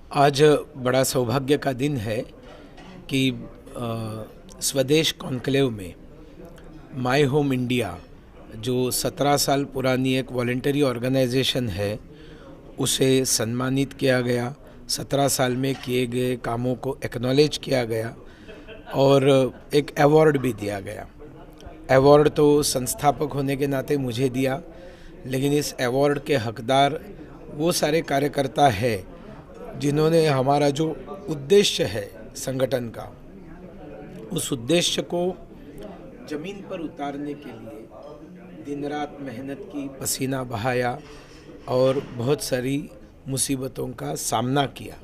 आज बड़ा सौभाग्य का दिन है कि स्वदेश कॉन्क्लेव में माय होम इंडिया जो 17 साल पुरानी एक वॉलंटरी ऑर्गेनाइजेशन है, उसे सम्मानित किया गया। 17 साल में किए गए कामों को एक्नॉलेज किया गया और एक अवार्ड भी दिया गया। अवार्ड तो संस्थापक होने के नाते मुझे दिया, लेकिन इस अवार्ड के हकदार वो सारे कार्यकर्ता है जिन्होंने हमारा जो उद्देश्य है संगठन का, उस उद्देश्य को ज़मीन पर उतारने के लिए दिन रात मेहनत की, पसीना बहाया और बहुत सारी मुसीबतों का सामना किया।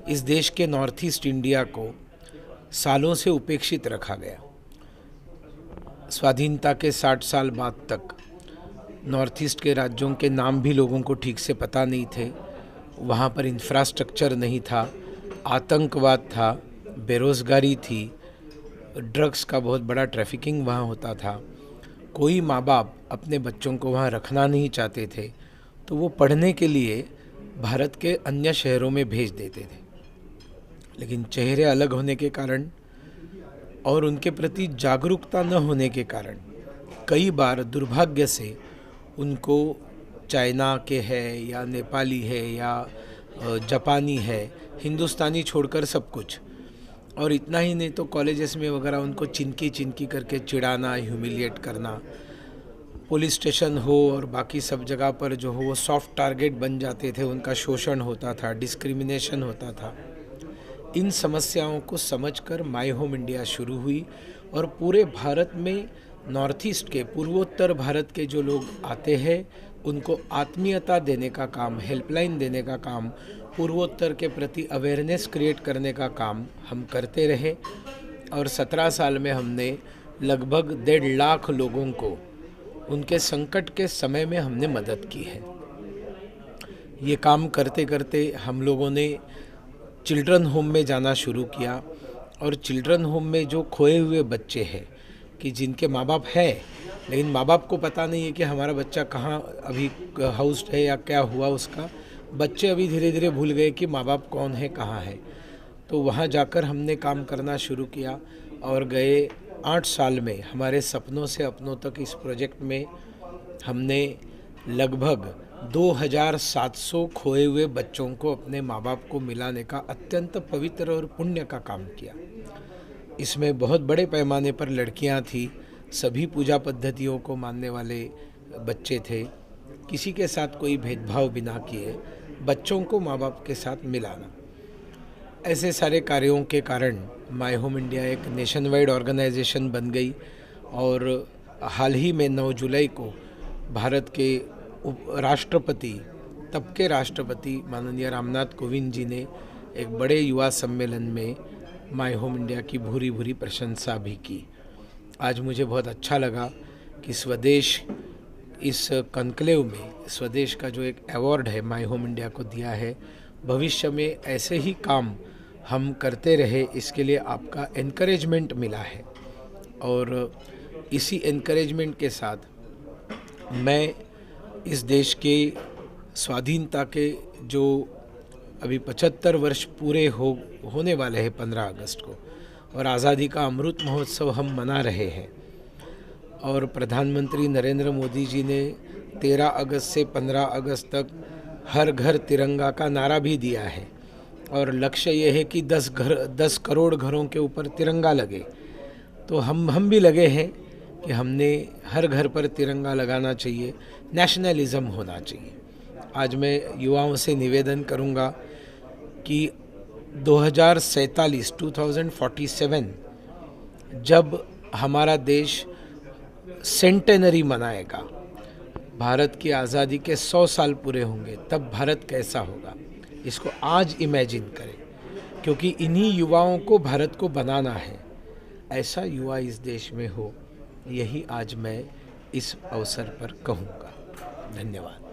इस देश के नॉर्थ ईस्ट इंडिया को सालों से उपेक्षित रखा गया। स्वाधीनता के 60 साल बाद तक नॉर्थ ईस्ट के राज्यों के नाम भी लोगों को ठीक से पता नहीं थे। वहाँ पर इंफ्रास्ट्रक्चर नहीं था, आतंकवाद था, बेरोज़गारी थी, ड्रग्स का बहुत बड़ा ट्रैफिकिंग वहाँ होता था। कोई माँ बाप अपने बच्चों को वहाँ रखना नहीं चाहते थे, तो वो पढ़ने के लिए भारत के अन्य शहरों में भेज देते थे। लेकिन चेहरे अलग होने के कारण और उनके प्रति जागरूकता न होने के कारण कई बार दुर्भाग्य से उनको चाइना के है या नेपाली है या जापानी है, हिंदुस्तानी छोड़कर सब कुछ। और इतना ही नहीं तो कॉलेजेस में वगैरह उनको चिनकी चिनकी करके चिढ़ाना, ह्यूमिलिएट करना। पुलिस स्टेशन हो और बाकी सब जगह पर जो हो वो सॉफ्ट टारगेट बन जाते थे, उनका शोषण होता था, डिस्क्रिमिनेशन होता था। इन समस्याओं को समझकर माय होम इंडिया शुरू हुई और पूरे भारत में नॉर्थ ईस्ट के, पूर्वोत्तर भारत के जो लोग आते हैं उनको आत्मीयता देने का काम, हेल्पलाइन देने का काम, पूर्वोत्तर के प्रति अवेयरनेस क्रिएट करने का काम हम करते रहे। और 17 साल में हमने लगभग 1.5 लाख लोगों को उनके संकट के समय में हमने मदद की है। ये काम करते करते हम लोगों ने चिल्ड्रन होम में जाना शुरू किया और चिल्ड्रन होम में जो खोए हुए बच्चे हैं कि जिनके माँ बाप है, लेकिन माँ बाप को पता नहीं है कि हमारा बच्चा कहाँ अभी हाउस्ड है या क्या हुआ उसका। बच्चे अभी धीरे धीरे भूल गए कि माँ बाप कौन है, कहाँ है। तो वहाँ जाकर हमने काम करना शुरू किया और गए 8 साल में हमारे सपनों से अपनों तक इस प्रोजेक्ट में हमने लगभग 2700 खोए हुए बच्चों को अपने माँ बाप को मिलाने का अत्यंत पवित्र और पुण्य का काम किया। इसमें बहुत बड़े पैमाने पर लड़कियां थी, सभी पूजा पद्धतियों को मानने वाले बच्चे थे। किसी के साथ कोई भेदभाव बिना किए बच्चों को माँ बाप के साथ मिलाना। ऐसे सारे कार्यों के कारण माय होम इंडिया एक नेशन वाइड ऑर्गेनाइजेशन बन गई और हाल ही में 9 जुलाई को भारत के राष्ट्रपति, तब के राष्ट्रपति माननीय रामनाथ कोविंद जी ने एक बड़े युवा सम्मेलन में माय होम इंडिया की भूरी भूरी प्रशंसा भी की। आज मुझे बहुत अच्छा लगा कि स्वदेश इस कॉन्क्लेव में स्वदेश का जो एक अवार्ड है माय होम इंडिया को दिया है। भविष्य में ऐसे ही काम हम करते रहे, इसके लिए आपका एनकरेजमेंट मिला है और इसी एनकरेजमेंट के साथ मैं इस देश के स्वाधीनता के जो अभी 75 वर्ष पूरे होने वाले हैं 15 अगस्त को, और आज़ादी का अमृत महोत्सव हम मना रहे हैं। और प्रधानमंत्री नरेंद्र मोदी जी ने 13 अगस्त से 15 अगस्त तक हर घर तिरंगा का नारा भी दिया है और लक्ष्य ये है कि 10 करोड़ घरों के ऊपर तिरंगा लगे। तो हम भी लगे हैं कि हमने हर घर पर तिरंगा लगाना चाहिए, नेशनलिज्म होना चाहिए। आज मैं युवाओं से निवेदन करूंगा कि 2047 जब हमारा देश सेंटेनरी मनाएगा, भारत की आज़ादी के 100 साल पूरे होंगे, तब भारत कैसा होगा, इसको आज इमेजिन करें, क्योंकि इन्हीं युवाओं को भारत को बनाना है। ऐसा युवा इस देश में हो, यही आज मैं इस अवसर पर कहूँगा। धन्यवाद।